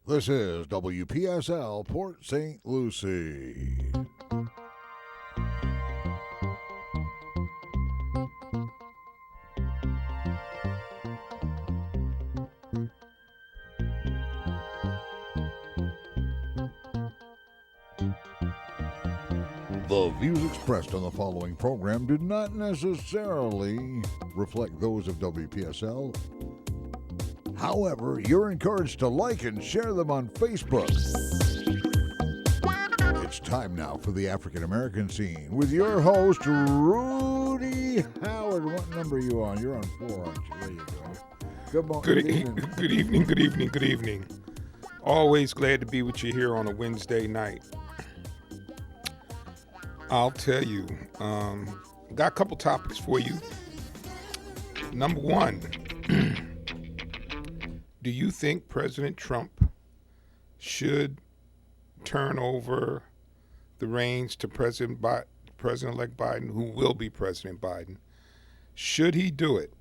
This is WPSL Port St. Lucie. The views expressed on the following program do not necessarily reflect those of WPSL. However, you're encouraged to like and share them on Facebook. It's time now for the African American scene with your host, Rudy Howard. What number are you on? You're on 4, aren't you? There you go. Good morning. Good evening. Good evening. Always glad to be with you here on a Wednesday night. I'll tell you, got a couple topics for you. Number one, do you think President Trump should turn over the reins to President-elect Biden, who will be President Biden? Should he do it?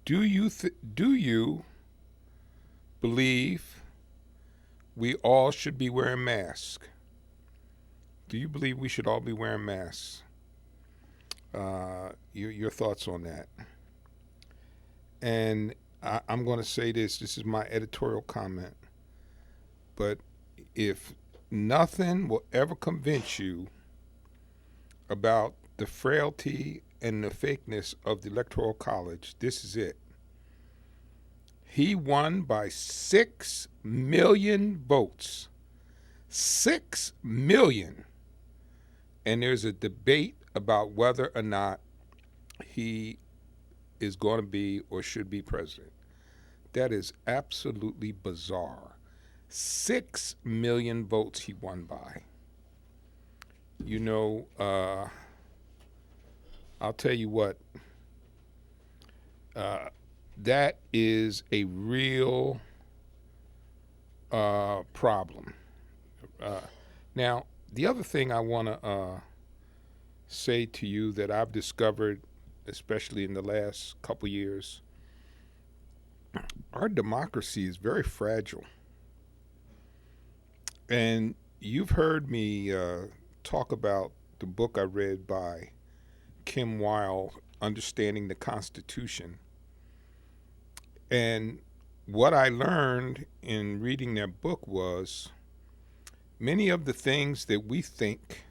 Do you believe we all should be wearing masks? Do you believe we should all be wearing masks? Your thoughts on that? And I'm going to say this. This is my editorial comment. But if nothing will ever convince you about the frailty and the fakeness of the Electoral College, this is it. He won by 6 million votes. 6 million. And there's a debate about whether or not he is going to be or should be president. That is absolutely bizarre. 6 million votes he won by. You know, I'll tell you what, that is a real problem. Now, the other thing I want to say to you that I've discovered, especially in the last couple years, our democracy is very fragile. And you've heard me talk about the book I read by Kim Weil, Understanding the Constitution. And what I learned in reading that book was many of the things that we think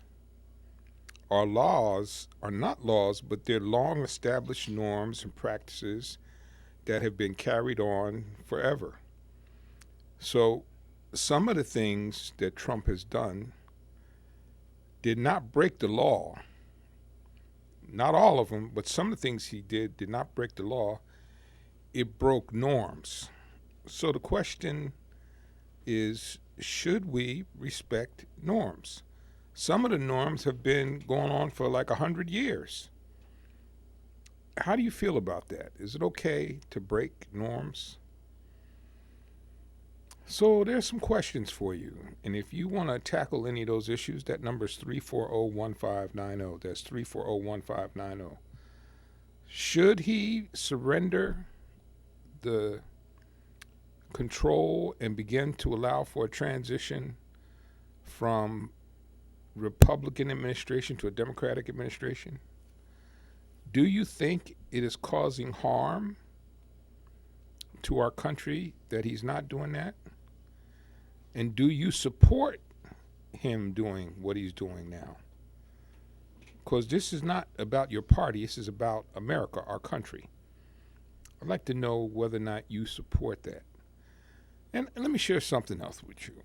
are laws are not laws, but they're long established norms and practices that have been carried on forever. So some of the things that Trump has done did not break the law. Not all of them, but some of the things he did not break the law. It broke norms. So the question is, should we respect norms? Some of the norms have been going on for like 100 years. How do you feel about that? Is it okay to break norms? So there's some questions for you. And if you want to tackle any of those issues, that number is 340-1590. That's 340-1590. Should he surrender the control and begin to allow for a transition from Republican administration to a Democratic administration? Do you think it is causing harm to our country that he's not doing that? And do you support him doing what he's doing now? Because this is not about your party. This is about America, our country. I'd like to know whether or not you support that. And let me share something else with you.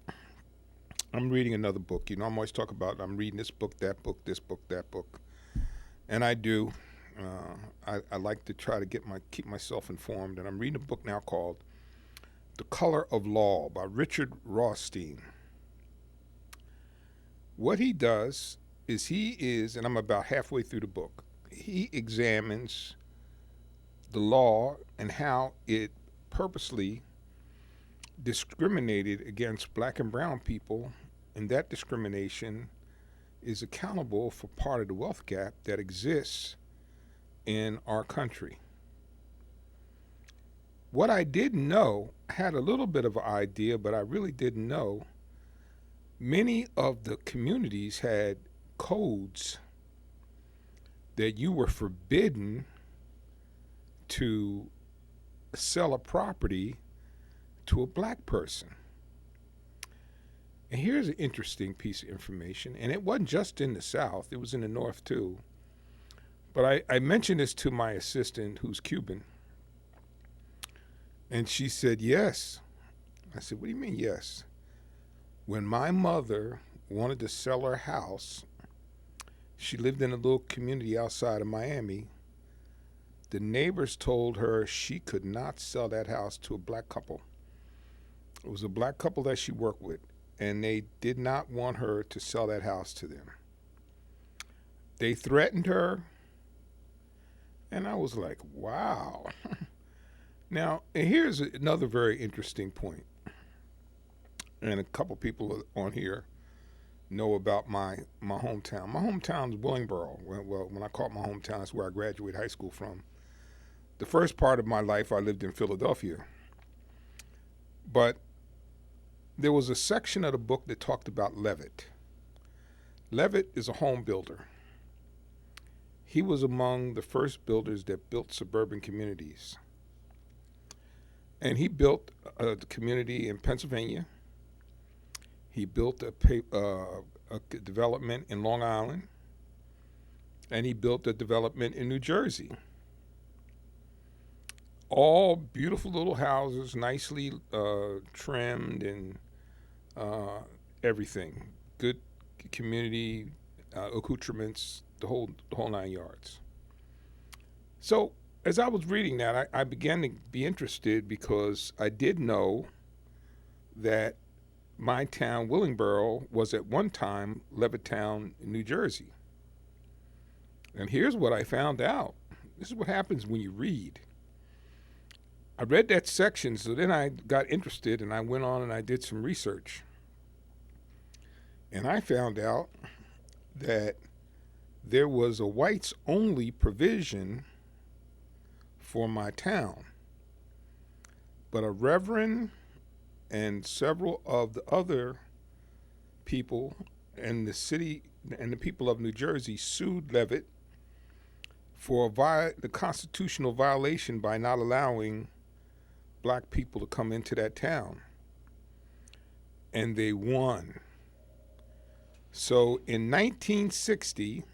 I'm reading another book. You know, I'm always talking about I'm reading this book, that book, this book, that book. And I do. I like to try to keep myself informed. And I'm reading a book now called The Color of Law by Richard Rothstein. What he does is, and I'm about halfway through the book, he examines the law and how it purposely discriminated against black and brown people, and that discrimination is accountable for part of the wealth gap that exists in our country. what I didn't know, I had a little bit of an idea, but I really didn't know. Many of the communities had codes that you were forbidden to sell a property to a black person. And here's an interesting piece of information, and it wasn't just in the South, it was in the North too. But I mentioned this to my assistant, who's Cuban, and she said, yes. I said, what do you mean, yes? When my mother wanted to sell her house, she lived in a little community outside of Miami. The neighbors told her she could not sell that house to a black couple. It was a black couple that she worked with, and they did not want her to sell that house to them. They threatened her, and I was like, wow. Now, here's another very interesting point, and a couple people on here know about my hometown. My hometown is Willingboro. Well, when I call it my hometown, that's where I graduated high school from. The first part of my life, I lived in Philadelphia. But there was a section of the book that talked about Levitt. Levitt is a home builder. He was among the first builders that built suburban communities. And he built a community in Pennsylvania. He built a development in Long Island. And he built a development in New Jersey. All beautiful little houses, nicely trimmed and everything. Good community accoutrements, the whole 9 yards. So as I was reading that, I began to be interested because I did know that my town, Willingboro, was at one time Levittown, New Jersey. And here's what I found out. This is what happens when you read. I read that section, so then I got interested and I went on and I did some research. And I found out that there was a whites-only provision for my town. But a reverend and several of the other people in the city and the people of New Jersey sued Levitt for the constitutional violation by not allowing black people to come into that town. And they won. So in 1960,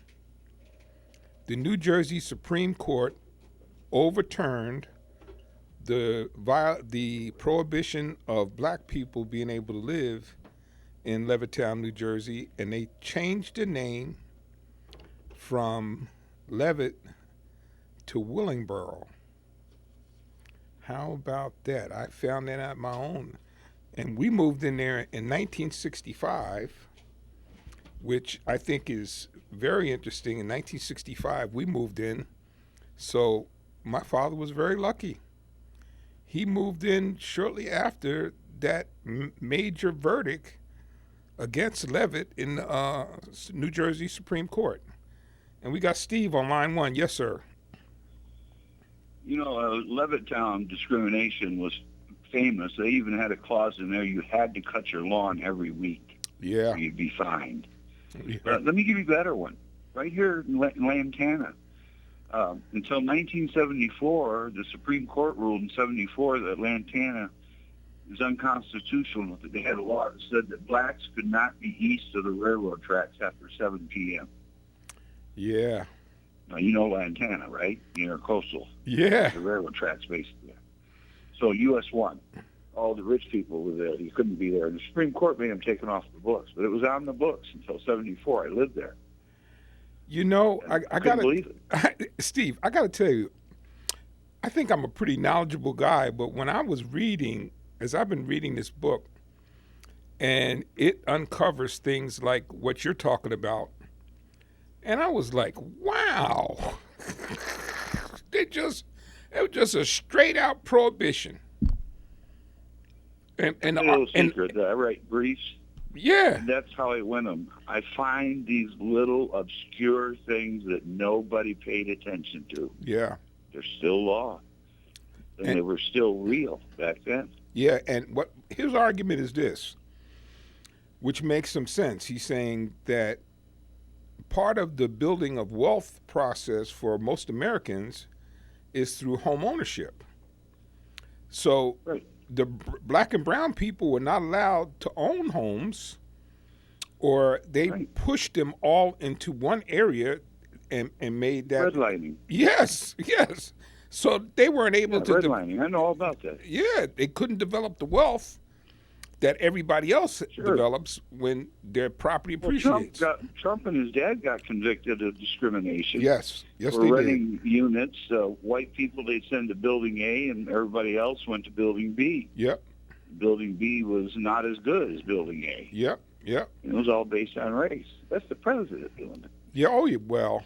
the New Jersey Supreme Court overturned the prohibition of black people being able to live in Levittown, New Jersey, and they changed the name from Levitt to Willingboro. How about that? I found that out my own. And we moved in there in 1965, which I think is very interesting. In 1965, we moved in. So my father was very lucky. He moved in shortly after that major verdict against Levitt in the New Jersey Supreme Court. And we got Steve on line one. Yes, sir. You know, Levittown discrimination was famous. They even had a clause in there, you had to cut your lawn every week. Yeah. Or you'd be fined. Yeah. Let me give you a better one. Right here in Lantana, until 1974, the Supreme Court ruled in 74 that Lantana is unconstitutional. They had a law that said that blacks could not be east of the railroad tracks after 7 p.m. Yeah. Now, you know Lantana, right? Near Coastal. Yeah. The railroad tracks, basically. So US 1, all the rich people were there. You couldn't be there. And the Supreme Court made them take it off the books. But it was on the books until 74. I lived there. You know, I got believe to, Steve, I got to tell you, I think I'm a pretty knowledgeable guy, but when I was reading, as I've been reading this book, and it uncovers things like what you're talking about, and I was like, wow, it was just a straight out prohibition. And a little secret. I write briefs. Yeah. And that's how I win them. I find these little obscure things that nobody paid attention to. Yeah. They're still law. and they were still real back then. Yeah, and what his argument is this, which makes some sense. He's saying that part of the building of wealth process for most Americans is through home ownership. So Right. the black and brown people were not allowed to own homes, or they Right. pushed them all into one area and made that. Redlining. Yes. So they weren't able to. Redlining. I know all about that. Yeah, they couldn't develop the wealth that everybody else Sure. develops when their property Well, appreciates. Trump and his dad got convicted of discrimination. Yes, for they did. renting units. White people they'd send to Building A, and everybody else went to Building B. Yep. Building B was not as good as Building A. Yep. It was all based on race. That's the president doing it. Yeah. Oh, yeah. Well,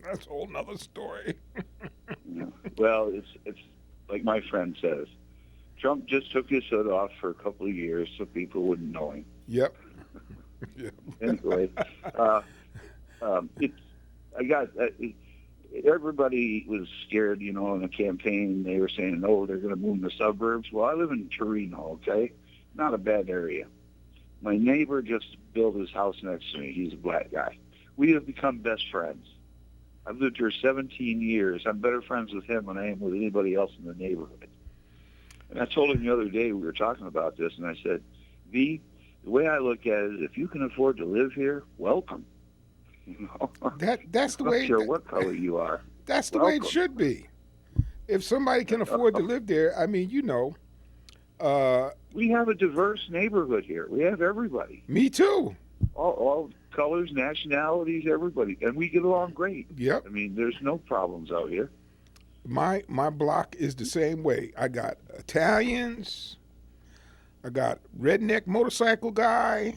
that's a whole nother story. You know? Well, it's like my friend says. Trump just took his hood off for a couple of years so people wouldn't know him. Yep. Anyway, everybody was scared, in the campaign. They were saying, "Oh, they're going to move in the suburbs." Well, I live in Torino, okay, not a bad area. My neighbor just built his house next to me. He's a black guy. We have become best friends. I've lived here 17 years. I'm better friends with him than I am with anybody else in the neighborhood. And I told him the other day, we were talking about this, and I said, V, the way I look at it is if you can afford to live here, welcome. That's the way. I don't care what color you are. That's the way it should be. If somebody can afford to live there, I mean, we have a diverse neighborhood here. We have everybody. Me too. All colors, nationalities, everybody. And we get along great. Yep. I mean, there's no problems out here. My block is the same way. I got Italians. I got redneck motorcycle guy.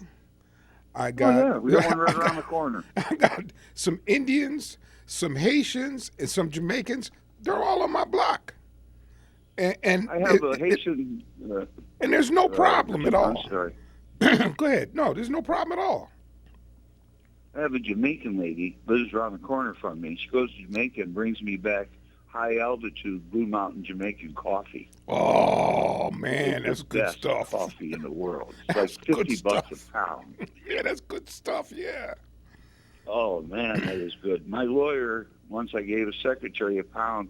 I got we got one right around the corner. I got some Indians, some Haitians, and some Jamaicans. They're all on my block. And I have a Haitian. And there's no problem at all. I'm sorry. Go ahead. No, there's no problem at all. I have a Jamaican lady lives around the corner from me. She goes to Jamaica and brings me back high altitude Blue Mountain Jamaican coffee. Oh man, that's good best stuff. Coffee in the world. It's like $50 a pound. Yeah, that's good stuff. Yeah. Oh man, that is good. My lawyer, once I gave a secretary a pound,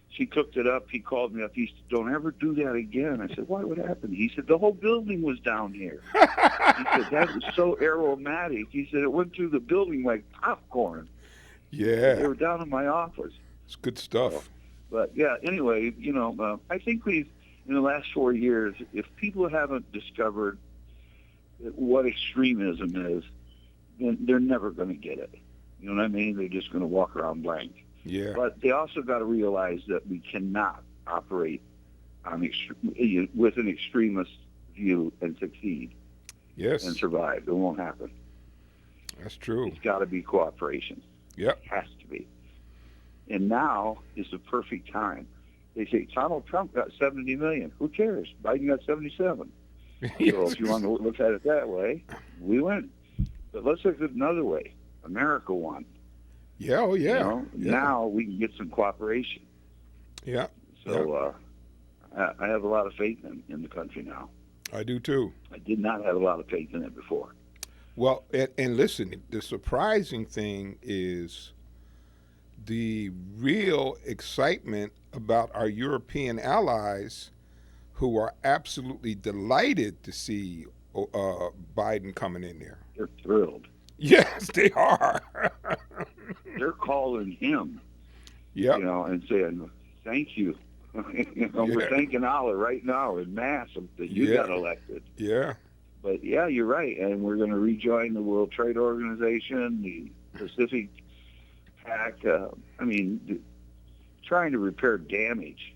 she cooked it up. He called me up. He said, "Don't ever do that again." I said, "Why? What happened?" He said, "The whole building was down here." He said, "That was so aromatic." He said, "It went through the building like popcorn." Yeah. They were down in my office. It's good stuff. But yeah, anyway, I think in the last 4 years, if people haven't discovered what extremism is, then they're never going to get it. You know what I mean? They're just going to walk around blank. Yeah. But they also got to realize that we cannot operate with an extremist view and succeed. Yes. And survive. It won't happen. That's true. It's got to be cooperation. Yep. It has to be. And now is the perfect time. They say Donald Trump got 70 million. Who cares? Biden got 77. Yes. So if you want to look at it that way, we win. But let's look at it another way. America won. Yeah. Oh, yeah. Yeah. Now we can get some cooperation. Yeah. So I have a lot of faith in the country now. I do too. I did not have a lot of faith in it before. Well, and listen, the surprising thing is the real excitement about our European allies who are absolutely delighted to see Biden coming in there. They're thrilled. Yes, they are. They're calling him, Yep. and saying, thank you. We're thanking Allah right now in mass that you got elected. Yeah. But yeah, you're right. And we're going to rejoin the World Trade Organization, the Pacific Pact. Trying to repair damage.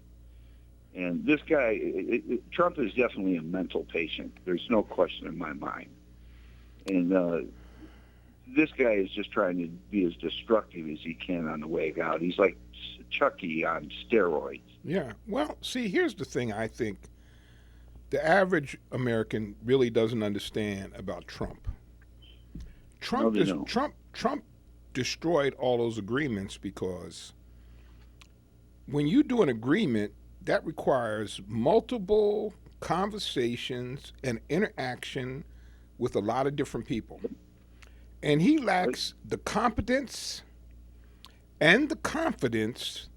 And this guy, Trump is definitely a mental patient. There's no question in my mind. And this guy is just trying to be as destructive as he can on the way out. He's like Chucky on steroids. Yeah. Well, see, here's the thing I think the average American really doesn't understand about Trump. Trump destroyed all those agreements because when you do an agreement, that requires multiple conversations and interaction with a lot of different people. And he lacks the competence and the confidence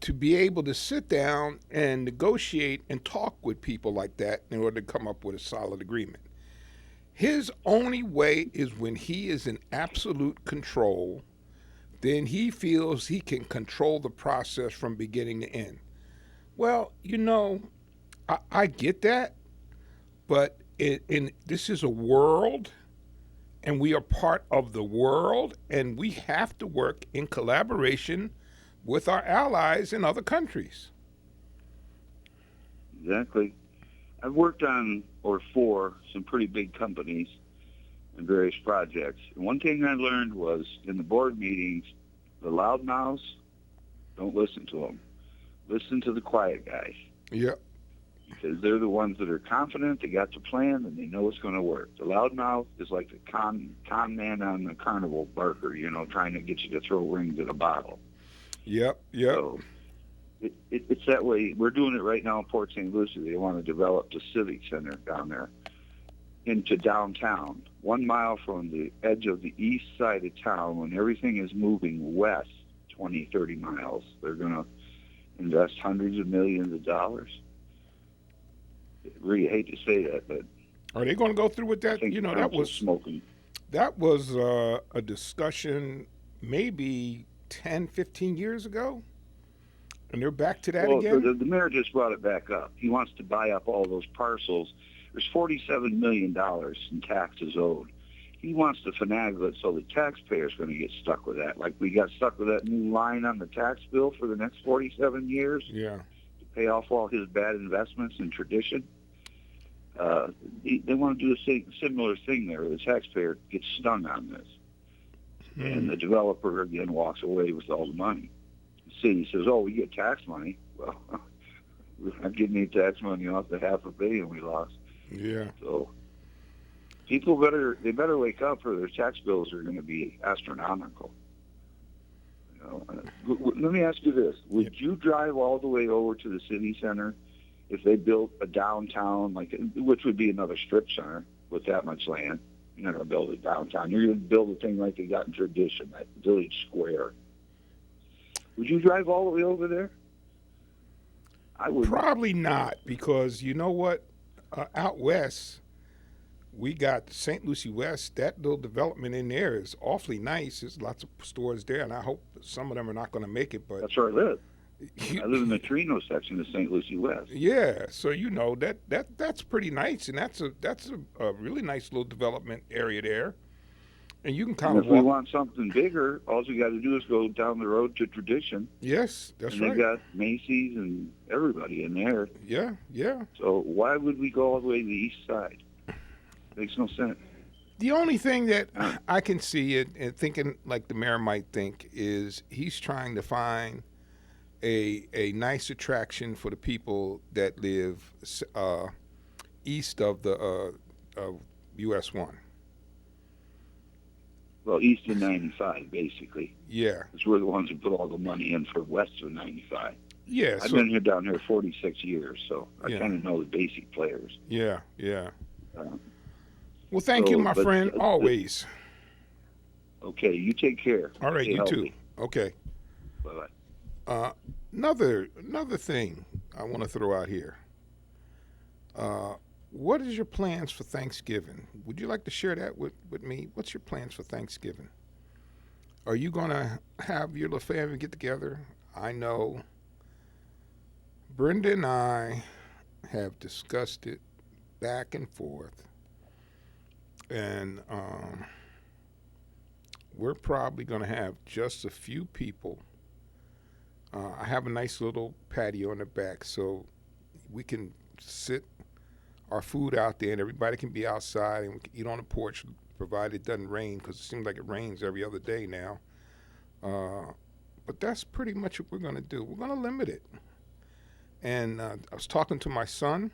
to be able to sit down and negotiate and talk with people like that in order to come up with a solid agreement. His only way is when he is in absolute control, then he feels he can control the process from beginning to end. Well, I get that, but this is a world, and we are part of the world, and we have to work in collaboration with our allies in other countries. Exactly. I've worked on or for some pretty big companies and various projects. And one thing I learned was in the board meetings, the loudmouths, don't listen to them. Listen to the quiet guys. Yep. Because they're the ones that are confident, they got the plan, and they know it's going to work. The loudmouth is like the con man on the carnival barker, trying to get you to throw rings at a bottle. Yep. So it's that way. We're doing it right now in Port St. Lucie. They want to develop the Civic Center down there into downtown, 1 mile from the edge of the east side of town. When everything is moving west 20, 30 miles, they're going to invest hundreds of millions of dollars. I really hate to say that, but are they going to go through with that? That was smoking. That was a discussion maybe 10, 15 years ago, and they're back to that again? The mayor just brought it back up. He wants to buy up all those parcels. There's $47 million in taxes owed. He wants to finagle it so the taxpayer's going to get stuck with that. Like we got stuck with that new line on the tax bill for the next 47 years. Yeah. To pay off all his bad investments in tradition. They want to do a similar thing there. The taxpayer gets stung on this. And the developer, again, walks away with all the money. The city says, we get tax money. Well, we're not getting any tax money off the $500 million we lost. Yeah. So people better wake up, or their tax bills are going to be astronomical. Let me ask you this. Would you drive all the way over to the city center if they built a downtown, which would be another strip center with that much land? You're not going to build it downtown. You're going to build a thing like they got in Tradition, that village square. Would you drive all the way over there? I would. Probably not, because you know what? Out west, we got St. Lucie West. That little development in there is awfully nice. There's lots of stores there, and I hope some of them are not going to make it. But that's where I live. I live in the Trino section of St. Lucie West. Yeah, so that's pretty nice, and that's a really nice little development area there, and you can kind of. If we want something bigger, all we got to do is go down the road to Tradition. Yes, that's right. They got Macy's and everybody in there. Yeah. So why would we go all the way to the east side? Makes no sense. The only thing that I can see it and thinking like the mayor might think is he's trying to find a nice attraction for the people that live east of the US 1. Well, east of 95, basically. Yeah. Because we're the ones who put all the money in for west of 95. Yeah. I've been down here 46 years, so I kind of know the basic players. Yeah. Well, thank you, my friend, always. Okay, you take care. All right, Stay you healthy. too. Okay. Bye-bye. Another thing I want to throw out here. What is your plans for Thanksgiving? Would you like to share that with me? What's your plans for Thanksgiving? Are you going to have your little family get together? I know Brenda and I have discussed it back and forth. And we're probably going to have just a few people. I have a nice little patio in the back, so we can sit our food out there and everybody can be outside and we can eat on the porch, provided it doesn't rain, because it seems like it rains every other day now. But that's pretty much what we're going to do. We're going to limit it. And I was talking to my son,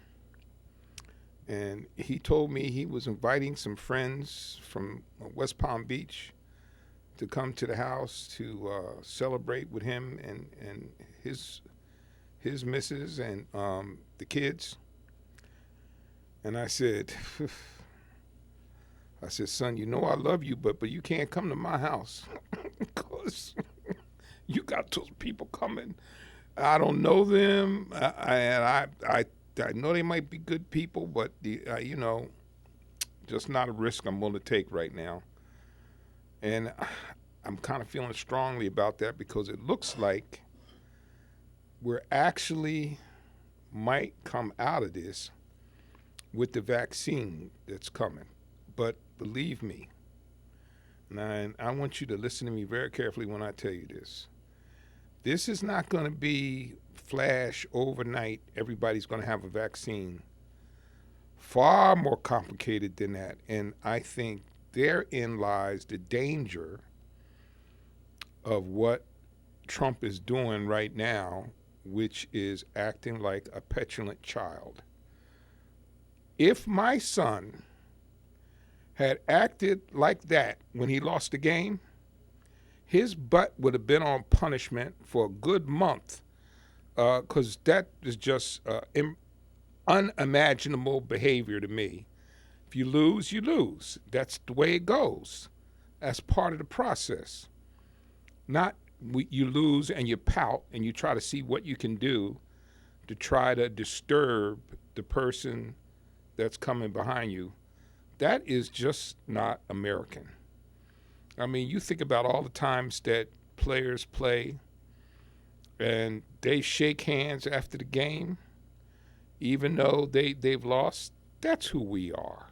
and he told me he was inviting some friends from West Palm Beach to come to the house to celebrate with him and his missus and the kids. And I said, son, you know I love you, but you can't come to my house because you got those people coming. I don't know them, I know they might be good people, but just not a risk I'm willing to take right now. And I'm kind of feeling strongly about that because it looks like we're actually might come out of this with the vaccine that's coming. But believe me, and I want you to listen to me very carefully when I tell you this. This is not going to be flash overnight. Everybody's going to have a vaccine. Far more complicated than that. And I think therein lies the danger of what Trump is doing right now, which is acting like a petulant child. If my son had acted like that when he lost the game, his butt would have been on punishment for a good month, because that is just unimaginable behavior to me. If you lose, you lose. That's the way it goes. That's part of the process. Not you lose and you pout and you try to see what you can do to try to disturb the person that's coming behind you. That is just not American. I mean, you think about all the times that players play and they shake hands after the game, even though they've lost. That's who we are.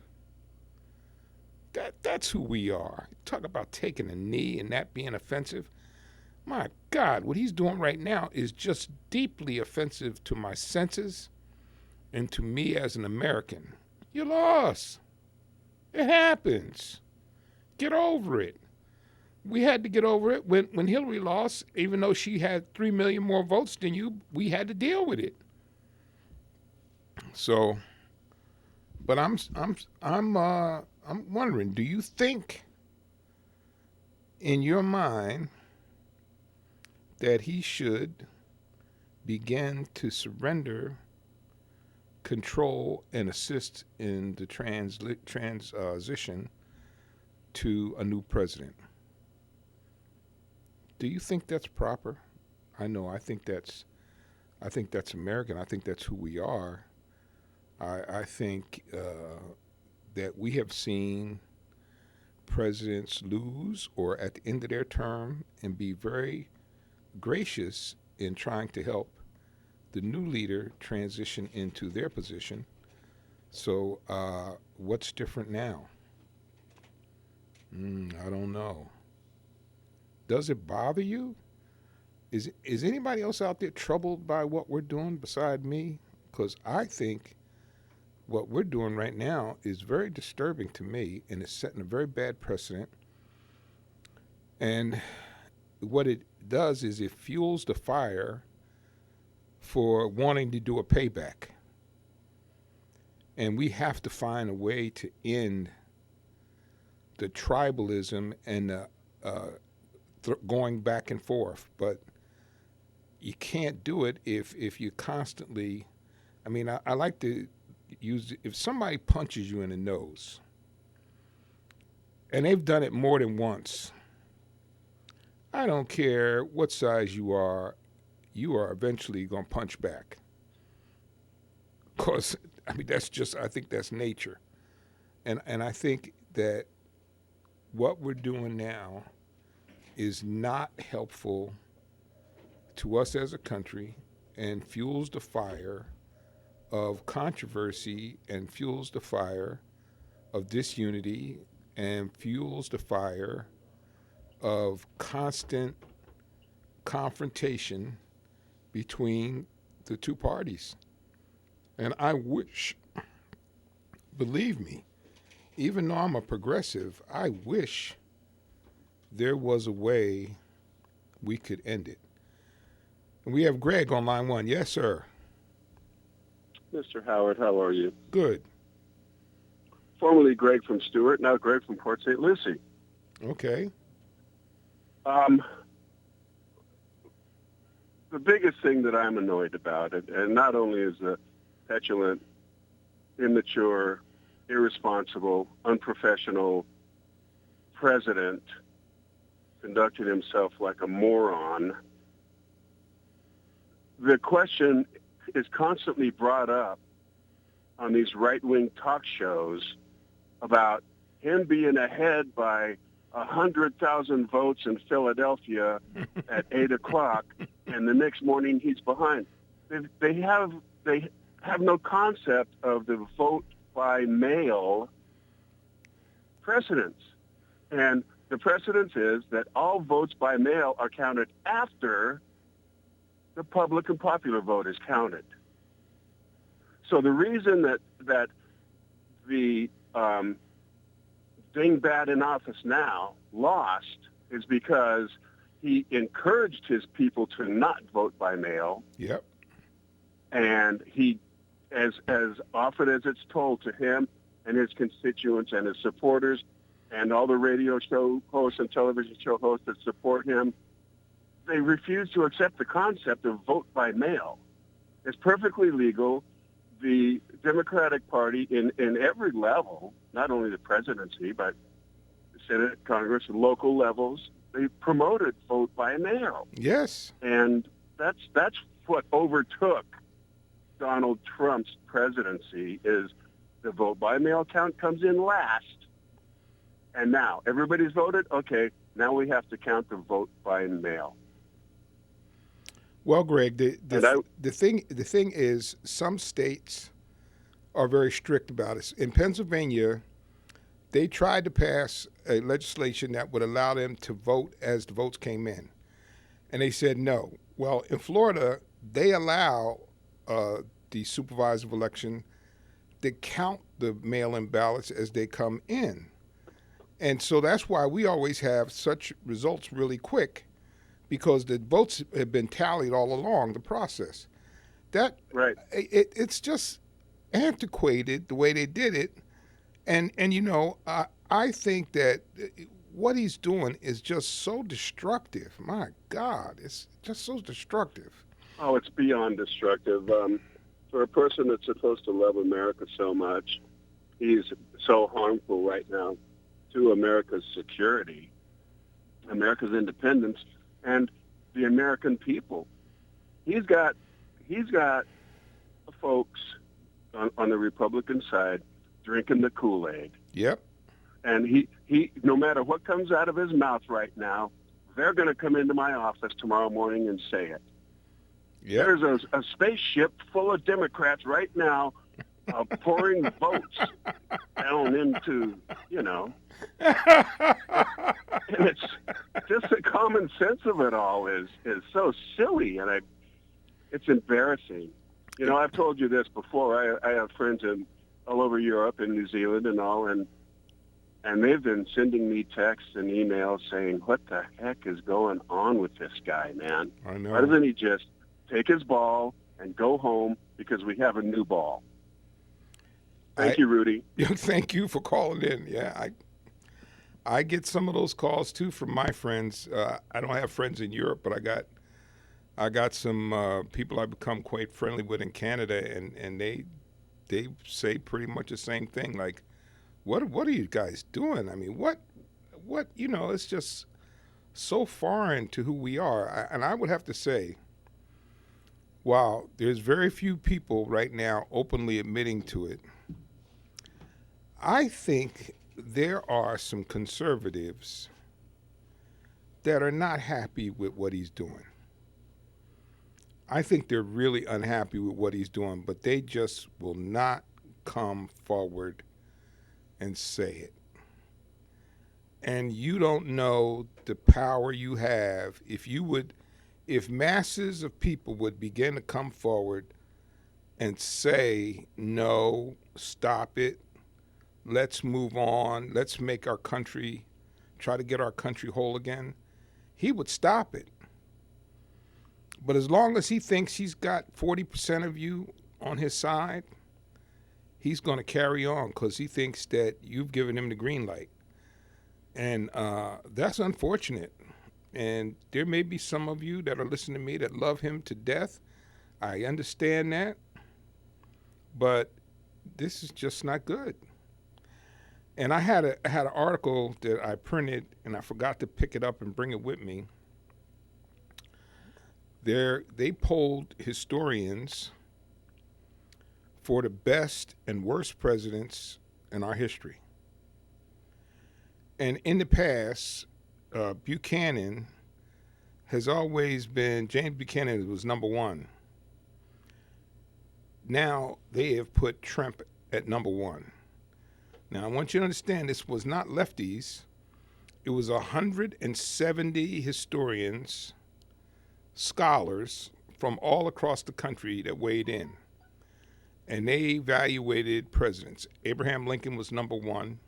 That's who we are. Talk about taking a knee and that being offensive. My God, what he's doing right now is just deeply offensive to my senses and to me as an American. You lost. It happens. Get over it. We had to get over it. When Hillary lost, even though she had 3 million more votes than you, we had to deal with it. So, but I'm wondering, do you think in your mind that he should begin to surrender control and assist in the transition to a new president? Do you think that's proper? I know. I think that's American. I think that's who we are. I think that we have seen presidents lose or at the end of their term and be very gracious in trying to help the new leader transition into their position. So what's different now? I don't know. Does it bother you? Is anybody else out there troubled by what we're doing beside me? Because I think what we're doing right now is very disturbing to me, and it's setting a very bad precedent. And what it does is it fuels the fire for wanting to do a payback. And we have to find a way to end the tribalism and the going back and forth. But you can't do it if you constantly, I mean, I like to use, if somebody punches you in the nose, and they've done it more than once, I don't care what size you are eventually going to punch back. Because, I mean, that's just, I think that's nature. And I think that what we're doing now is not helpful to us as a country and fuels the fire of controversy and fuels the fire of disunity and fuels the fire of constant confrontation between the two parties. And I wish, believe me, even though I'm a progressive, I wish there was a way we could end it. And we have Greg on line one. Yes, sir. Mr. Howard, how are you? Good. Formerly Greg from Stewart, now Greg from Port St. Lucie. Okay. the biggest thing that I'm annoyed about it, and not only is the petulant, immature, irresponsible, unprofessional president conducting himself like a moron, the question is constantly brought up on these right-wing talk shows about him being ahead by 100,000 votes in Philadelphia at 8 o'clock, and the next morning he's behind. They have no concept of the vote by mail precedence. And the precedence is that all votes by mail are counted after the public and popular vote is counted. So the reason that the dingbat in office now lost is because he encouraged his people to not vote by mail. Yep. And he, as often as it's told to him and his constituents and his supporters and all the radio show hosts and television show hosts that support him, they refuse to accept the concept of vote by mail. It's perfectly legal. The Democratic Party in every level, not only the presidency, but the Senate, Congress, and local levels, they promoted vote by mail. Yes. And that's what overtook Donald Trump's presidency, is the vote by mail count comes in last. And now everybody's voted. Okay, now we have to count the vote by mail. Well, Greg, the thing is, some states are very strict about it. In Pennsylvania, they tried to pass a legislation that would allow them to vote as the votes came in, and they said no. Well, in Florida, they allow the supervisor election to count the mail-in ballots as they come in, and so that's why we always have such results really quick, because the votes have been tallied all along the process. That right. It's just antiquated the way they did it, and you know, I think that what he's doing is just so destructive. My God, it's just so destructive. Oh, it's beyond destructive. For a person that's supposed to love America so much, he's so harmful right now to America's security, America's independence, and the American people. He's got folks on the Republican side drinking the Kool-Aid. Yep. And he no matter what comes out of his mouth right now, they're going to come into my office tomorrow morning and say it. Yep. There's a spaceship full of Democrats right now pouring votes down into, you know. And it's just the common sense of it all is so silly, and it's embarrassing. You know, I've told you this before. I have friends all over Europe and New Zealand and all, and they've been sending me texts and emails saying, "What the heck is going on with this guy, man? I know. Why doesn't he just take his ball and go home because we have a new ball?" Thank you, Rudy. Thank you for calling in. Yeah, I get some of those calls too from my friends. I don't have friends in Europe, but I got some people I've become quite friendly with in Canada, and they say pretty much the same thing. Like, what are you guys doing? I mean, what you know? It's just so foreign to who we are. And I would have to say, wow, there's very few people right now openly admitting to it. I think there are some conservatives that are not happy with what he's doing. I think they're really unhappy with what he's doing, but they just will not come forward and say it. And you don't know the power you have if masses of people would begin to come forward and say, no, stop it. Let's move on. Let's make our country, try to get our country whole again. He would stop it. But as long as he thinks he's got 40% of you on his side, he's going to carry on because he thinks that you've given him the green light. And that's unfortunate. And there may be some of you that are listening to me that love him to death. I understand that. But this is just not good. And I had an article that I printed, and I forgot to pick it up and bring it with me. They polled historians for the best and worst presidents in our history. And in the past, Buchanan has always been, James Buchanan was number one. Now they have put Trump at number one. Now I want you to understand this was not lefties. It was 170 historians, scholars from all across the country that weighed in. And they evaluated presidents. Abraham Lincoln was number one.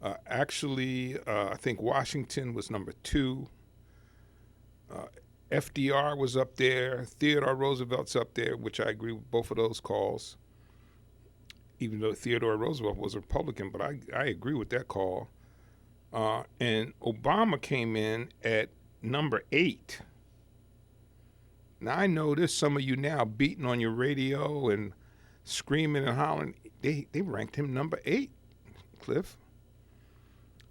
I think Washington was number two. FDR was up there. Theodore Roosevelt's up there, which I agree with both of those calls, even though Theodore Roosevelt was a Republican, but I agree with that call. And Obama came in at number 8. Now, I know there's some of you now beating on your radio and screaming and hollering. They ranked him number 8, Cliff.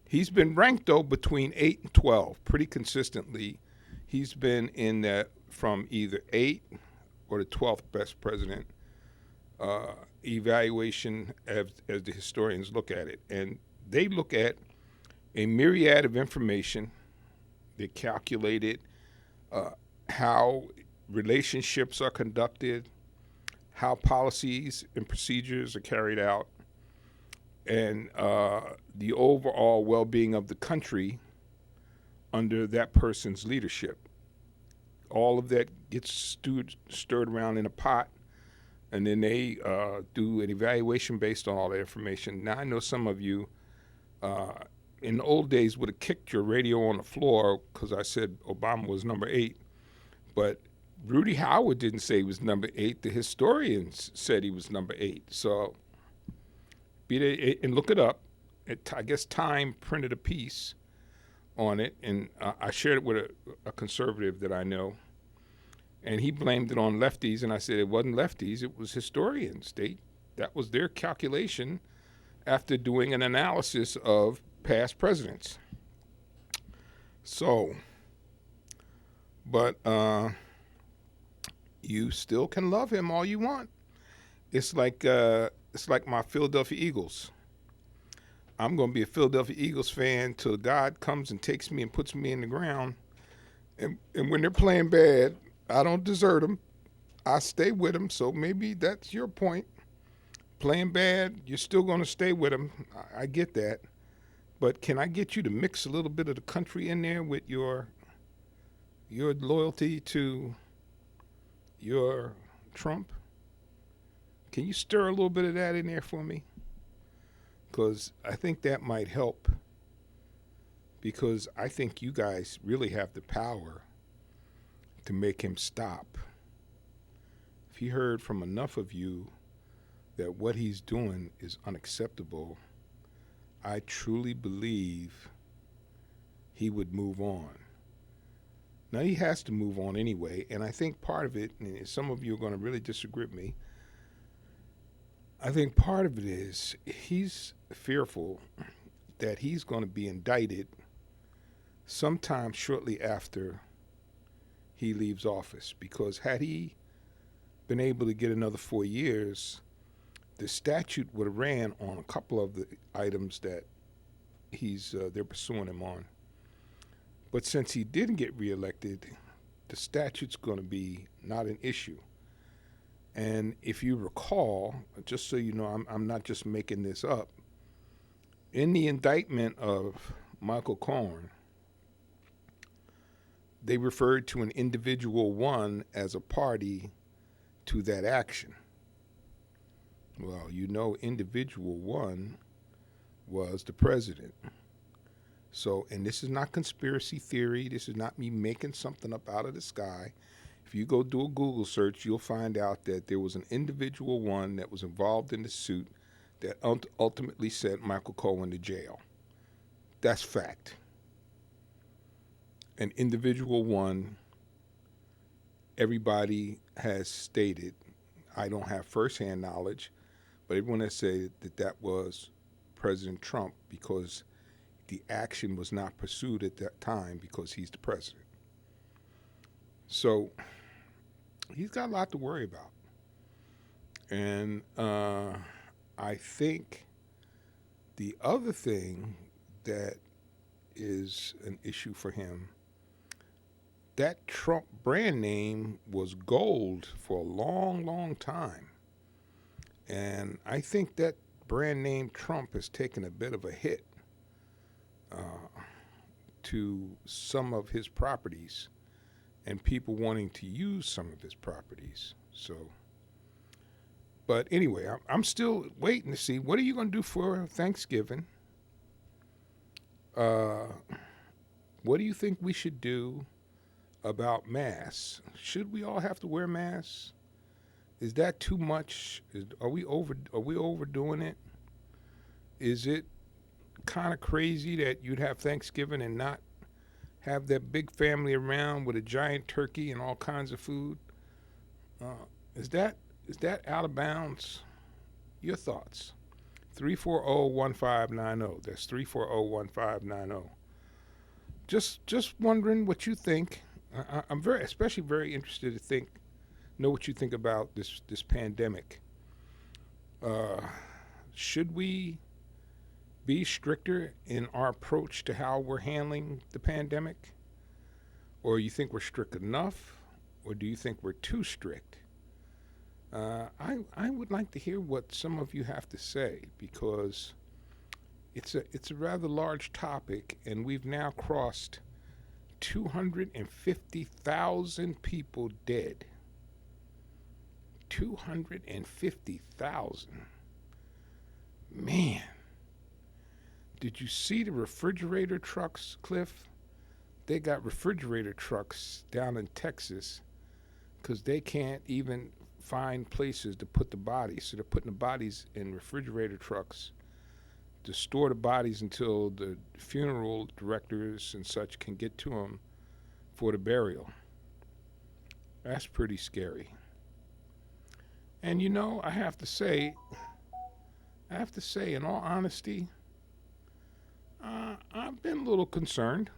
He's been ranked, though, between 8 and 12 pretty consistently. He's been in that from either 8 or the 12th best president evaluation as the historians look at it. And they look at a myriad of information. They calculated how relationships are conducted, how policies and procedures are carried out, and the overall well-being of the country under that person's leadership. All of that gets stirred around in a pot, and then they do an evaluation based on all that information. Now, I know some of you in the old days would have kicked your radio on the floor because I said Obama was number 8, but Rudy Howard didn't say he was number 8. The historians said he was number 8. So, and look it up. I guess Time printed a piece on it, and I shared it with a conservative that I know, and he blamed it on lefties, and I said it wasn't lefties, it was historians. That was their calculation after doing an analysis of past presidents. So, but you still can love him all you want. It's like my Philadelphia Eagles. I'm going to be a Philadelphia Eagles fan till God comes and takes me and puts me in the ground. And when they're playing bad, I don't desert them. I stay with them. So maybe that's your point. Playing bad, you're still going to stay with them. I get that. But can I get you to mix a little bit of the country in there with your loyalty to your Trump? Can you stir a little bit of that in there for me? Because I think that might help, because I think you guys really have the power to make him stop. If he heard from enough of you that what he's doing is unacceptable, I truly believe he would move on. Now, he has to move on anyway, and I think part of it, and some of you are going to really disagree with me, I think part of it is he's fearful that he's going to be indicted sometime shortly after he leaves office, because had he been able to get another 4 years, the statute would have ran on a couple of the items that they're pursuing him on. But since he didn't get reelected, the statute's going to be not an issue. And if you recall, just so you know, I'm not just making this up, in the indictment of Michael Cohen, they referred to an individual one as a party to that action. Well, you know, individual one was the president. So, and this is not conspiracy theory. This is not me making something up out of the sky. If you go do a Google search, you'll find out that there was an individual one that was involved in the suit that ultimately sent Michael Cohen to jail. That's fact. an individual one, everybody has stated, I don't have firsthand knowledge, but everyone has said that that was President Trump because the action was not pursued at that time because he's the president. So he's got a lot to worry about. And I think the other thing that is an issue for him, that Trump brand name was gold for a long, long time. And I think that brand name Trump has taken a bit of a hit to some of his properties and people wanting to use some of his properties. So, but anyway, I'm still waiting to see, what are you going to do for Thanksgiving? What do you think we should do about masks? Should we all have to wear masks? Is that too much? Are we overdoing it? Is it kind of crazy that you'd have Thanksgiving and not have that big family around with a giant turkey and all kinds of food? Is that out of bounds? Your thoughts. 340-1590. That's 340-1590. Just wondering what you think. I'm especially very interested to know what you think about this pandemic. Should we be stricter in our approach to how we're handling the pandemic? Or you think we're strict enough? Or do you think we're too strict? I would like to hear what some of you have to say, because it's a rather large topic, and we've now crossed 250,000 people dead. 250,000. Man. Did you see the refrigerator trucks, Cliff? They got refrigerator trucks down in Texas because they can't even find places to put the bodies. So they're putting the bodies in refrigerator trucks to store the bodies until the funeral directors and such can get to them for the burial. That's pretty scary. And I have to say, in all honesty, I've been a little concerned.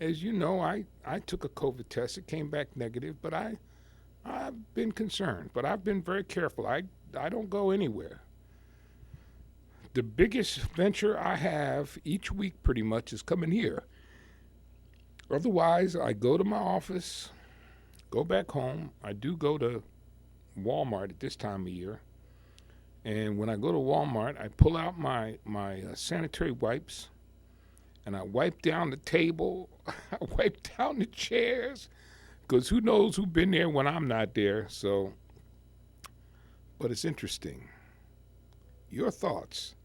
As you know, I took a COVID test. It came back negative, but I've been concerned. But I've been very careful. I don't go anywhere. The biggest venture I have each week pretty much is coming here. Otherwise, I go to my office, go back home. I do go to Walmart at this time of year. And when I go to Walmart, I pull out my sanitary wipes, and I wipe down the table. I wipe down the chairs, because who knows who's been there when I'm not there. So, but it's interesting. Your thoughts,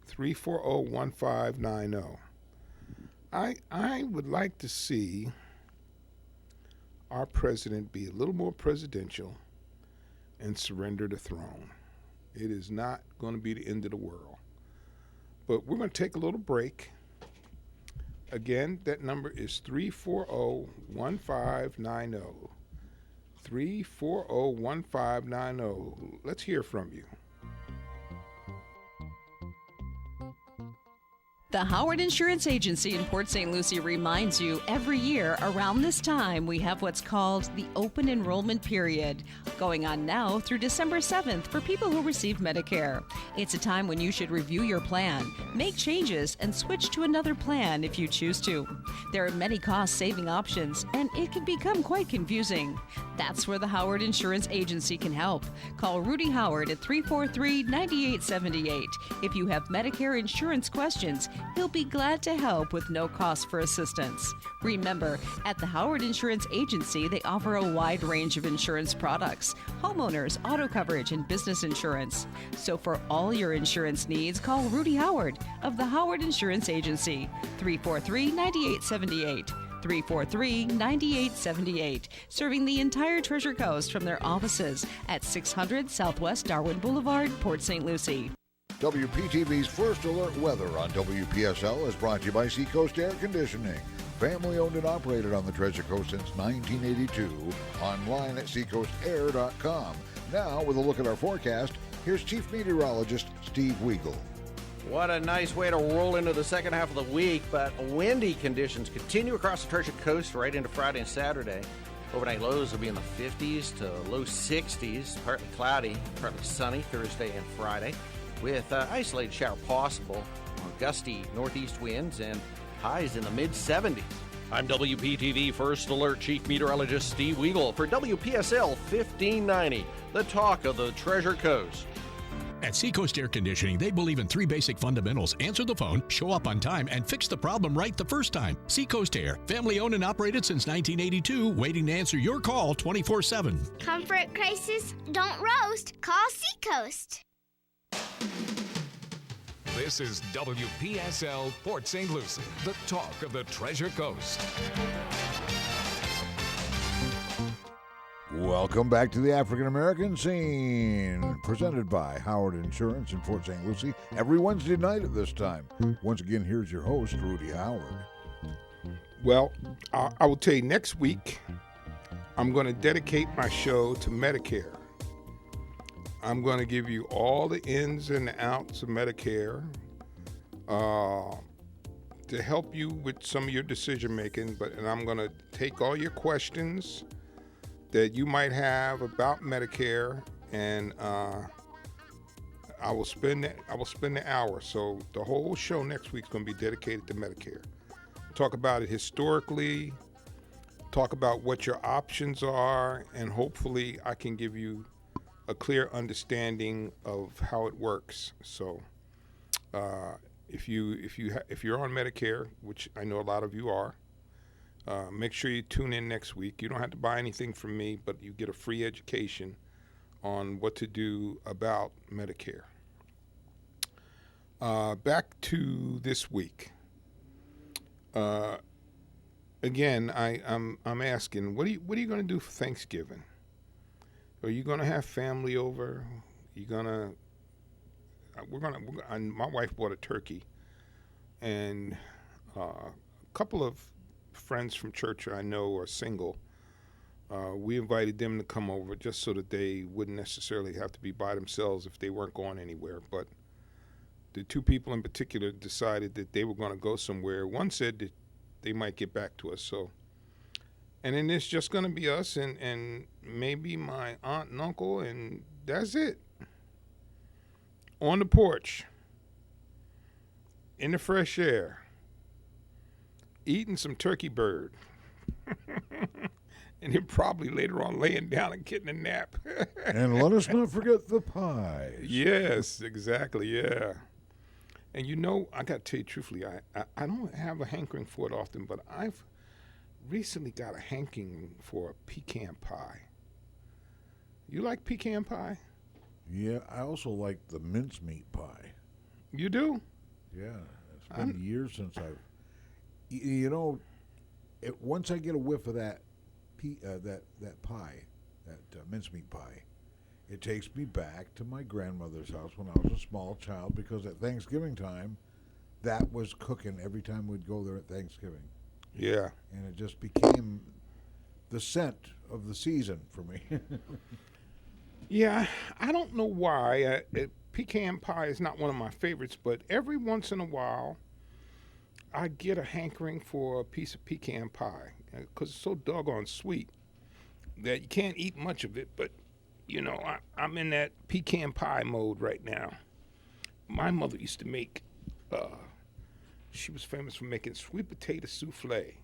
340-1590. I would like to see our president be a little more presidential and surrender the throne. It is not going to be the end of the world. But we're going to take a little break. Again, that number is 340-1590. 340-1590. Let's hear from you. The Howard Insurance Agency in Port St. Lucie reminds you every year around this time we have what's called the open enrollment period, going on now through December 7th for people who receive Medicare. It's a time when you should review your plan, make changes, and switch to another plan if you choose to. There are many cost-saving options, and it can become quite confusing. That's where the Howard Insurance Agency can help. Call Rudy Howard at 343-9878. If you have Medicare insurance questions, he'll be glad to help with no cost for assistance. Remember, at the Howard Insurance Agency, they offer a wide range of insurance products: homeowners, auto coverage, and business insurance. So for all your insurance needs, call Rudy Howard of the Howard Insurance Agency, 343-9878. 343-9878, serving the entire Treasure Coast from their offices at 600 Southwest Darwin Boulevard, Port St. Lucie. WPTV's First Alert Weather on WPSL is brought to you by Seacoast Air Conditioning. Family owned and operated on the Treasure Coast since 1982. Online at seacoastair.com. Now, with a look at our forecast, here's Chief Meteorologist Steve Weigel. What a nice way to roll into the second half of the week, but windy conditions continue across the Treasure Coast right into Friday and Saturday. Overnight lows will be in the 50s to low 60s, partly cloudy, partly sunny Thursday and Friday, with isolated shower possible on gusty northeast winds and highs in the mid-70s. I'm WPTV First Alert Chief Meteorologist Steve Weigel for WPSL 1590, the talk of the Treasure Coast. At Seacoast Air Conditioning, they believe in three basic fundamentals: answer the phone, show up on time, and fix the problem right the first time. Seacoast Air, family owned and operated since 1982, waiting to answer your call 24/7. Comfort crisis, don't roast, call Seacoast. This is WPSL Port St. Lucie, the talk of the Treasure Coast. Welcome back to the African American Scene, presented by Howard Insurance in Port St. Lucie, every Wednesday night at this time. Once again, here's your host, Rudy Howard. Well, I will tell you, next week, I'm going to dedicate my show to Medicare. I'm going to give you all the ins and outs of Medicare to help you with some of your decision making, and I'm going to take all your questions that you might have about Medicare, and I will spend the hour. So the whole show next week is going to be dedicated to Medicare. Talk about it historically, talk about what your options are, and hopefully I can give you a clear understanding of how it works. So if you're on Medicare, which I know a lot of you are, make sure you tune in next week. You don't have to buy anything from me, but you get a free education on what to do about Medicare. Back to this week. Again, I'm asking, what are you going to do for Thanksgiving? Are you going to have family over? My wife bought a turkey, and a couple of friends from church I know are single. We invited them to come over just so that they wouldn't necessarily have to be by themselves if they weren't going anywhere. But the two people in particular decided that they were going to go somewhere. One said that they might get back to us. And then it's just going to be us and maybe my aunt and uncle, and that's it. On the porch, in the fresh air, eating some turkey bird. And then probably later on laying down and getting a nap. And let us not forget the pies. Yes, exactly, yeah. And you know, I got to tell you truthfully, I don't have a hankering for it often, but I've recently got a hankering for a pecan pie. You like pecan pie? Yeah, I also like the mincemeat pie. You do? Yeah, it's been years since I've... You know, once I get a whiff of that pie, that mincemeat pie, it takes me back to my grandmother's house when I was a small child, because at Thanksgiving time, that was cooking every time we'd go there at Thanksgiving. Yeah. And it just became the scent of the season for me. Yeah, I don't know why. Pecan pie is not one of my favorites, but every once in a while, I get a hankering for a piece of pecan pie because it's so doggone sweet that you can't eat much of it. But, you know, I'm in that pecan pie mode right now. My mother used to make, she was famous for making sweet potato souffle.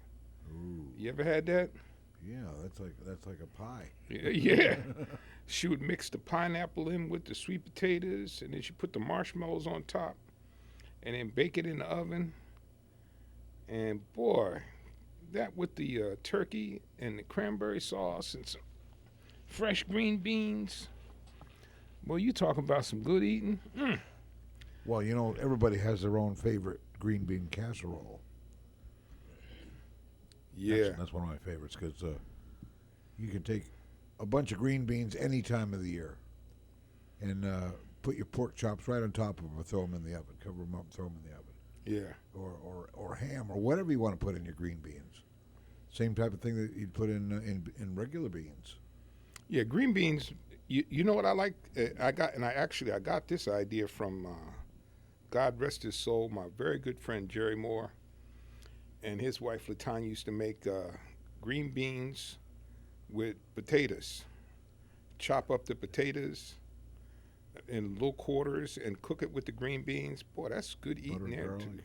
Ooh. You ever had that? Yeah, that's like a pie. Yeah. She would mix the pineapple in with the sweet potatoes, and then she put the marshmallows on top, and then bake it in the oven. And boy, that with the turkey and the cranberry sauce and some fresh green beans. Boy, you talking about some good eating. Mm. Well, you know, everybody has their own favorite green bean casserole. Yeah. That's one of my favorites, because you can take a bunch of green beans any time of the year and put your pork chops right on top of them or throw them in the oven. Cover them up and throw them in the oven. Yeah. Or ham or whatever you want to put in your green beans. Same type of thing that you'd put in regular beans. Yeah, green beans. You know what I like? I got this idea from God rest his soul, my very good friend Jerry Moore, and his wife Latanya used to make green beans with potatoes. Chop up the potatoes in little quarters and cook it with the green beans. Boy, that's good eating Butter there garlic. too.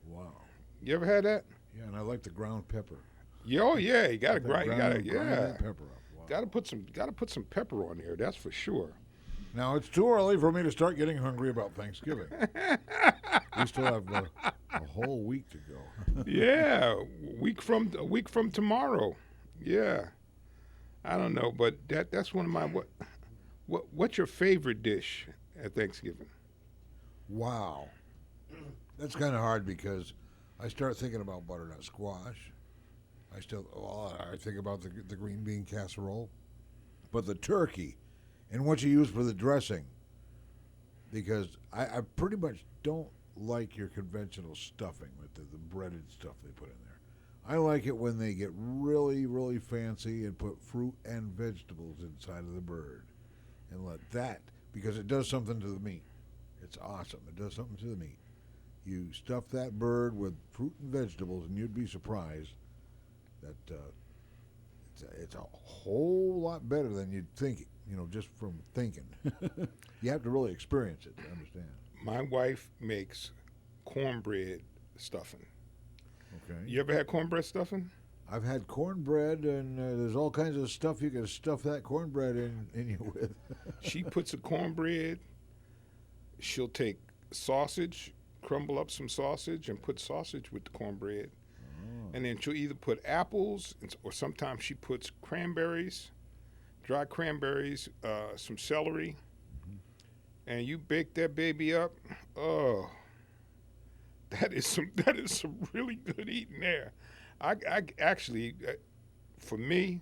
Wow. You ever had that? Yeah, and I like the ground pepper. Yeah, oh yeah, you gotta grind grind yeah. that pepper up. Wow. Gotta put some pepper on there. That's for sure. Now it's too early for me to start getting hungry about Thanksgiving. We still have a whole week to go. Yeah, a week from tomorrow. Yeah, I don't know, but that's one of my what's your favorite dish at Thanksgiving? Wow, that's kind of hard because I start thinking about butternut squash. I think about the green bean casserole, but the turkey and what you use for the dressing, because I pretty much don't like your conventional stuffing with the breaded stuff they put in there. I like it when they get really, really fancy and put fruit and vegetables inside of the bird and let that, because it does something to the meat. It's awesome. It does something to the meat. You stuff that bird with fruit and vegetables and you'd be surprised that it's a whole lot better than you'd think, just from thinking. You have to really experience it to understand. My wife makes cornbread stuffing. Okay. You ever had cornbread stuffing? I've had cornbread, and there's all kinds of stuff you can stuff that cornbread in you with. She puts a cornbread. She'll take sausage, crumble up some sausage, and put sausage with the cornbread. And then she'll either put apples, or sometimes she puts cranberries, dry cranberries, some celery, and you bake that baby up. Oh, that is some really good eating there. I actually, for me,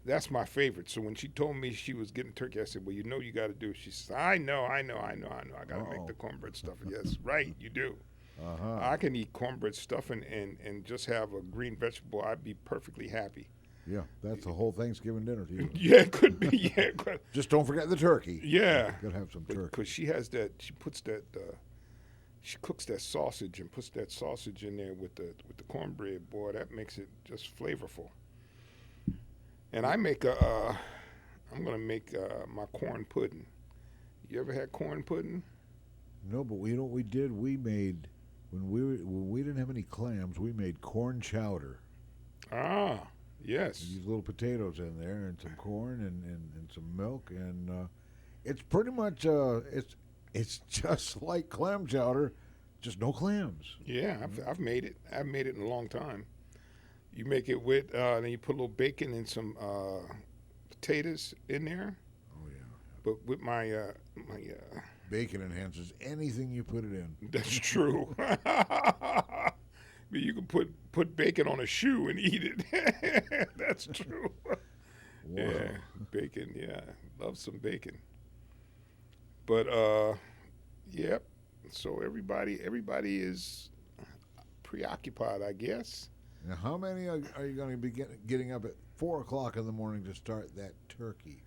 that's my favorite. So when she told me she was getting turkey, I said, "Well, you got to do it." She said, "I know. I got to make the cornbread stuffing." Yes, right, you do. Uh-huh. I can eat cornbread stuffing and just have a green vegetable. I'd be perfectly happy. Yeah, that's the whole Thanksgiving dinner to you. Yeah, it could be. Yeah, just don't forget the turkey. Yeah, gotta have some turkey. Because she has that. She puts that. She cooks that sausage and puts that sausage in there with the cornbread. Boy, that makes it just flavorful. And I make I'm gonna make my corn pudding. You ever had corn pudding? No, but we did. We made when we didn't have any clams. We made corn chowder. Ah, yes. These little potatoes in there and some corn and some milk, and it's pretty much it's just like clam chowder, just no clams. Yeah, I've made it. I've made it in a long time. You make it with then you put a little bacon and some potatoes in there. Oh yeah. But with my bacon enhances anything you put it in. That's true. You can put bacon on a shoe and eat it. That's true. Wow. Yeah, bacon. Yeah, love some bacon. But yep. So everybody is preoccupied, I guess. Now, how many are you going to be getting up at 4 o'clock in the morning to start that turkey?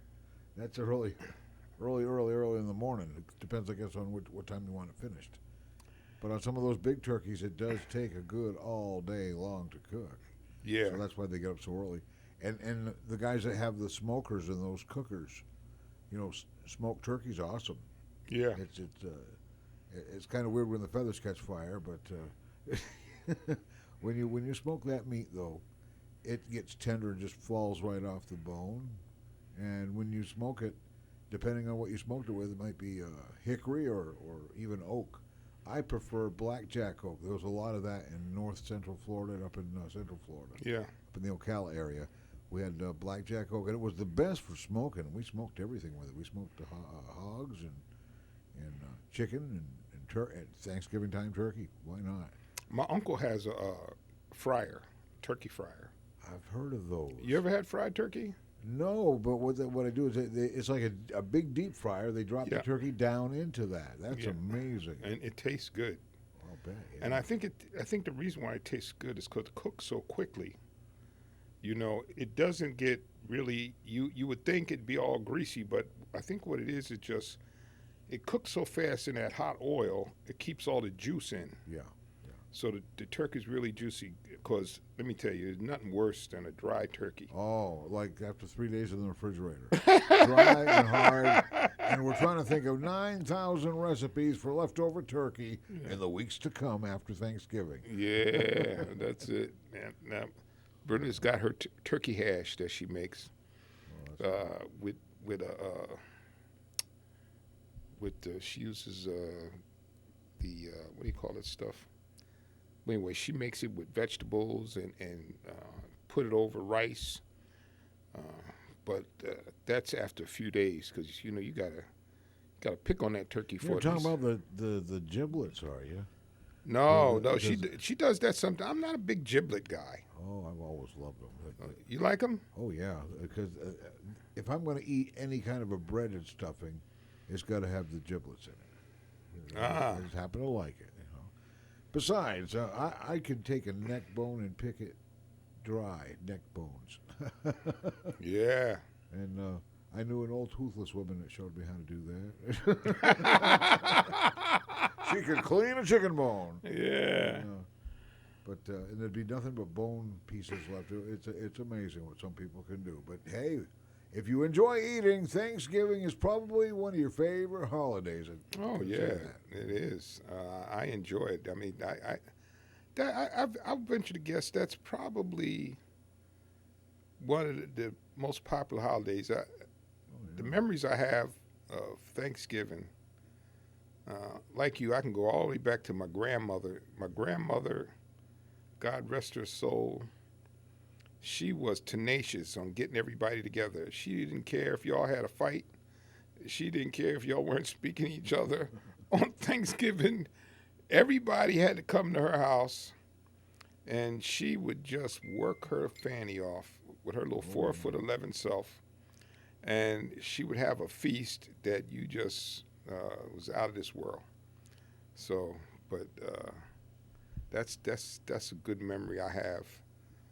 That's a early in the morning. It depends, I guess, on what time you want it finished. But on some of those big turkeys, it does take a good all day long to cook. Yeah. So that's why they get up so early. And the guys that have the smokers and those cookers, smoked turkey's awesome. Yeah. It's kind of weird when the feathers catch fire, but when you smoke that meat though, it gets tender and just falls right off the bone. And when you smoke it, depending on what you smoked it with, it might be hickory or even oak. I prefer blackjack oak. There was a lot of that in north central Florida and up in central Florida. Yeah. Up in the Ocala area. We had blackjack oak, and it was the best for smoking. We smoked everything with it. We smoked hogs and chicken and Thanksgiving time turkey. Why not? My uncle has a fryer, turkey fryer. I've heard of those. You ever had fried turkey? No, but what I do is it's like a big deep fryer. They drop the turkey down into that. That's amazing. And it tastes good. I'll bet. Yeah. And I think the reason why it tastes good is because it cooks so quickly. You know, it doesn't get really. You would think it'd be all greasy, but I think what it is just it cooks so fast in that hot oil. It keeps all the juice in. Yeah. So the turkey's really juicy. Because let me tell you, there's nothing worse than a dry turkey. Oh, like after 3 days in the refrigerator, dry and hard. And we're trying to think of 9,000 recipes for leftover turkey in the weeks to come after Thanksgiving. Yeah, that's it, man. Now, Brenda's got her turkey hash that she makes she uses the what do you call that stuff? Anyway, she makes it with vegetables and put it over rice. But that's after a few days because you know you gotta pick on that turkey for. You're talking about the giblets, are you? No, she does that sometimes. I'm not a big giblet guy. Oh, I've always loved them. You like them? Oh yeah, because if I'm going to eat any kind of a breaded stuffing, it's got to have the giblets in it. I just happen to like it. Besides, I could take a neck bone and pick it dry, neck bones. Yeah. And I knew an old toothless woman that showed me how to do that. She could clean a chicken bone. Yeah. But and there'd be nothing but bone pieces left. It's amazing what some people can do. But hey, if you enjoy eating, Thanksgiving is probably one of your favorite holidays. Oh yeah, it is. I enjoy it. I mean, I'll venture to guess that's probably one of the most popular holidays. The memories I have of Thanksgiving, like you, I can go all the way back to my grandmother. My grandmother, God rest her soul, she was tenacious on getting everybody together. She didn't care if y'all had a fight. She didn't care if y'all weren't speaking to each other. On Thanksgiving, everybody had to come to her house, and she would just work her fanny off with her little 4'11" self, and she would have a feast that you just was out of this world. So, but that's a good memory I have.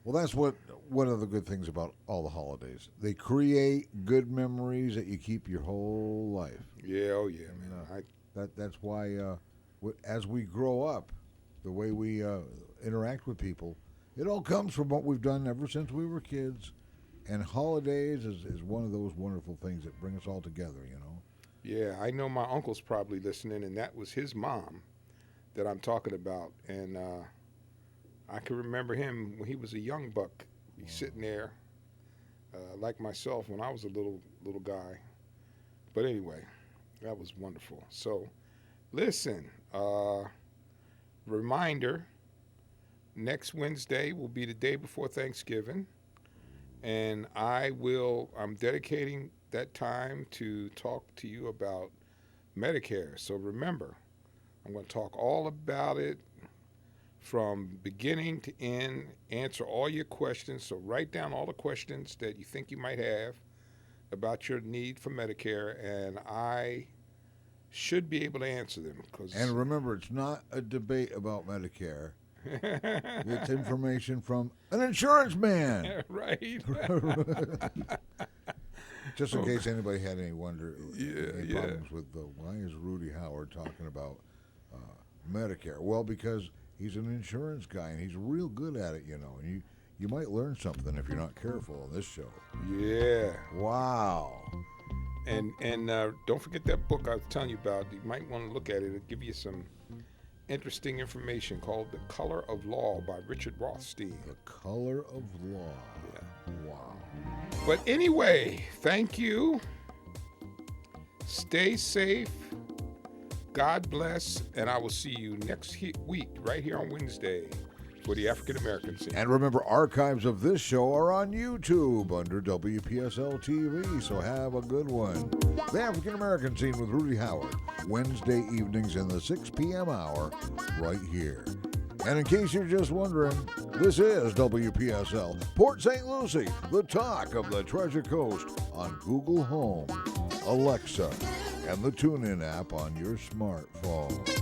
Well, that's one of the good things about all the holidays. They create good memories that you keep your whole life. Yeah, oh yeah, man. That's why as we grow up, the way we interact with people, it all comes from what we've done ever since we were kids. And holidays is one of those wonderful things that bring us all together, you know. Yeah, I know my uncle's probably listening, and that was his mom that I'm talking about. And I can remember him when he was a young buck. He's sitting there, like myself when I was a little guy. But anyway, that was wonderful. So, listen, reminder, next Wednesday will be the day before Thanksgiving. And I'm dedicating that time to talk to you about Medicare. So remember, I'm going to talk all about it from beginning to end, answer all your questions. So write down all the questions that you think you might have about your need for Medicare, and I should be able to answer them. And remember, it's not a debate about Medicare. It's information from an insurance man. Right. Just in case anybody had any problems with why is Rudy Howard talking about Medicare? Well, because he's an insurance guy, and he's real good at it, you know. And you might learn something if you're not careful on this show. Yeah. Wow. And don't forget that book I was telling you about. You might want to look at it. It'll give you some interesting information called The Color of Law by Richard Rothstein. The Color of Law. Yeah. Wow. But anyway, thank you. Stay safe. God bless. And I will see you next week right here on Wednesday for the African American Scene. And remember, archives of this show are on YouTube under WPSL TV, so have a good one. The African American Scene with Rudy Howard, Wednesday evenings in the 6 p.m. hour, right here. And in case you're just wondering, this is WPSL, Port St. Lucie, the talk of the Treasure Coast on Google Home, Alexa, and the TuneIn app on your smartphone.